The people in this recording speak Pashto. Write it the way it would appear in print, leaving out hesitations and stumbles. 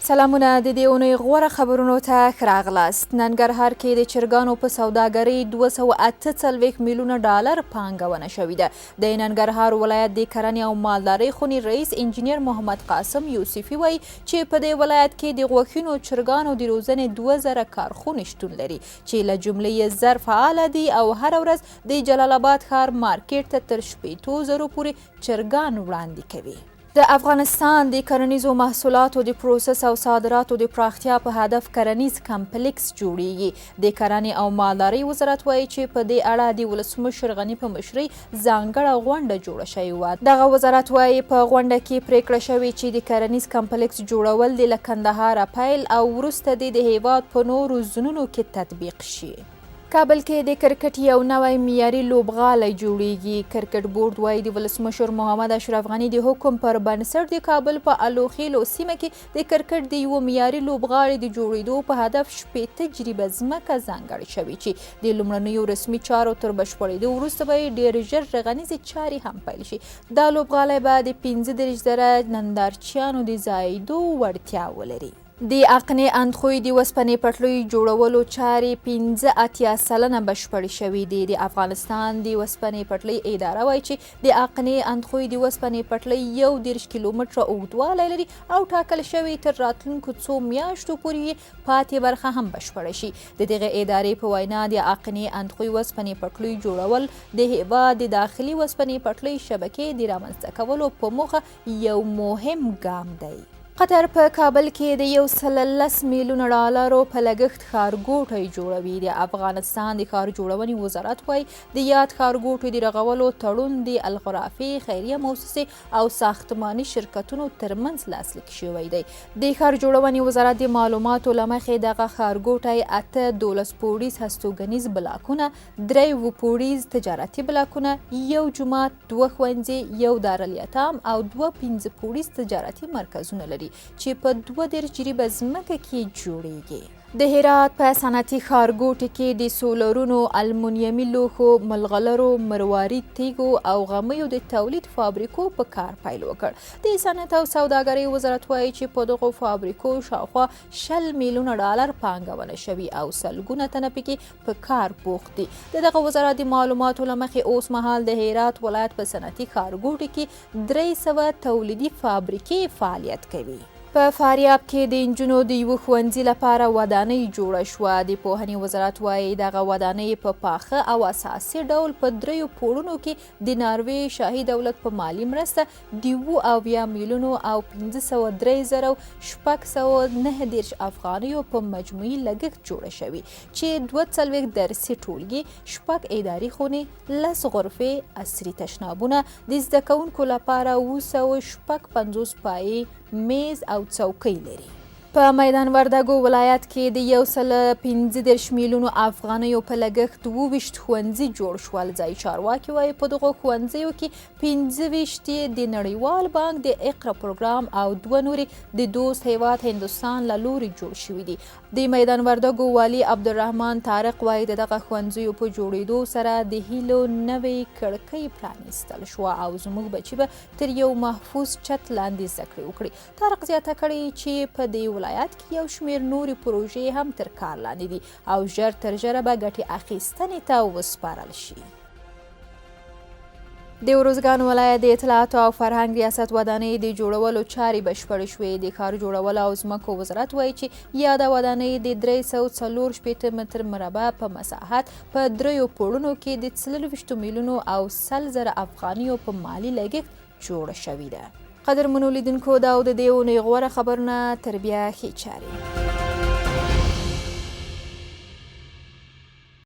سلامونه د دې اونۍ غوره خبرونو ته ښه راغلاست. ننګرهار کې د چرګانو په سوداګرۍ 248 میلیونه ډالر پانګونه شوې ده. د ننګرهار ولایت د کرنې او مالدارۍ خونې رئیس انجینیر محمد قاسم یوسفي وایي چې په دې ولایت کې د غوښینو چرګانو د روزنې 2000 کارخونې شتون لري چې له جملې یې 1000 فعاله دي او هره ورځ د جلال آباد ښار مارکیټ ته تر 800 پورې چرګان وړاندې کوي. د افغانستان د کرنیزو محصولاتو د پروسس او صادراتو د پراختیا په هدف کرنیز کمپلیکس جوړیږي. د کرنې او مالدارۍ وزارت وایي چې په دې اړه د ولسمشر غني په مشرۍ ځانګړه غونډه جوړه شوې وه. دغه وزارت وایي په غونډه کې پریکړه شوې چې د کرنیز کمپلیکس جوړول د له کندهاره پیل او وروسته د هیواد په نورو ځایونو کې تطبیق شي. کابل کې د کرکټ یو نوی معیاري لوبغالی جوړیږي. کرکټ بورډ وایي د ولسمشر محمد اشرف غني د حکم پر بنسټ د کابل په الوخیلو سیمه کې د کرکټ د یو معیاري لوبغالي د جوړېدو په هدف 8 جریبه ځمکه ځانګړې شوې چې د لومړنیو رسمي چارو تر بشپړېدو وروسته به ډېر ژر رغنیزې چارې هم پیل شي. دا لوبغالی به د 15,000 نندارچیانو د ځایېدو وړتیا ولري. د اقنې اندخوی د وسپنې پټلیو جوړولو چارې 85 سلنه بشپړې شوې دي. د افغانستان د وسپنې پټلۍ اداره وایي چې د اقنې اندخوی د وسپنې پټلۍ 11 کیلومتره اوږدوالی لري او ټاکل شوی تر راتلونکو څو میاشتو پورې پاتې برخه هم بشپړه شي. د دغه ادارې په وینا د اقنې اندخوی وسپنې پټلیو جوړول د هیواد د داخلي وسپنې پټلۍ شبکې د رامنځته کولو په موخه یو مهم ګام دی. قطر په کابل کې د 110 میلیونه ډالرو په لګښت ښارګوټی جوړوي. د افغانستان د ښار جوړونې وزارت وایي د یاد ښارګوټي د رغولو تړون د الخرافي خیریه موسسې او ساختماني شرکتونو ترمنځ لاسلیک شوی دی. د ښار جوړونې وزارت د معلوماتو له مخې دغه ښارګوټی 8 12 پوړیز هستوګنیز بلاکونه، 3 پوړیز تجارتي بلاکونه، 1 جومات، 2 ښوونځي، 1 دارالیتام او 2 15 پوړیز تجارتي مرکزونه لري چې په 32 جریبه ځمکه کې جوړیږي. د هرات په صنعتي ښارګوټي کې د سولرونو، المونیمي لوښو، ملغلرو، مروارید تیږو او غمیو د تولید فابریکو په کار پیل وکړ. د صنعت او سوداګرۍ وزارت وایي چې په دغو فابریکو شاوخوا 20 میلیونه ډالر پانګونه شوي او سلګونه تنه پکې په کار بوخت دي. دغه وزارت د معلوماتو له مخې اوس مهال د هرات ولایت په صنعتي ښارګوټي کې 300 تولیدي فابریکې فعالیت کوي. په فاریاب کې د نجونو د یوه ښوونځي لپاره ودانۍ جوړه شوه. د پوهنې وزارت وایي دغه ودانۍ په پاخه او اساسي ډول په 3 پوړونو کې د ناروې شاهي دولت په مالي مرسته د 70 میلیونو او 503,619 افغانیو په مجموعي لګښت جوړه شوې چې 42 درسي ټولګي، 6 اداري خونې، 10 غرفې، عصري تشنابونه، د زده کوونکو لپاره 250 پایې، میز او څوکۍ لري. په میدان وردګو ولایت کې د 115 میلیونو افغانیو په لګښت 22 ښوونځي جوړ شول. ځایي چارواکي وایي په دغو ښوونځیو کې 25 د نړیوال بانک د اقرا پروګرام او 2 نورې د دوست هیواد هندوستان له لوري جوړ شوي دي. د میدان وردګو والي عبدالرحمن طارق وایي دغه ښوونځیو په جوړېدو سره د هیلو نوې کړکۍ پرانیستل شوه او زموږ بچي به تر یو محفوظ چت لاندې زده کړې وکړي. طارق زیاته کړې چې په دې ولایت کې یو شمېر نورې پروژې هم تر کار لاندې دي او ژر تر ژره به ګټې اخیستنې ته وسپارل شي. د ارزګان ولایت د اطلاعاتو او فرهنګ ریاست ودانۍ د جوړولو چارې بشپړې شوې. د ښار جوړولو او ځمکو وزارت وایي چې یاده ودانۍ د 344 متر مربع په مساحت په 3 پوړونو کې د 24 میلیونو او 100,000 افغانیو په مالي لګښت جوړه شوې ده. قدرمنو لیدونکو دا د دې اونۍ غوره خبرونه تر بیا ښې چارې.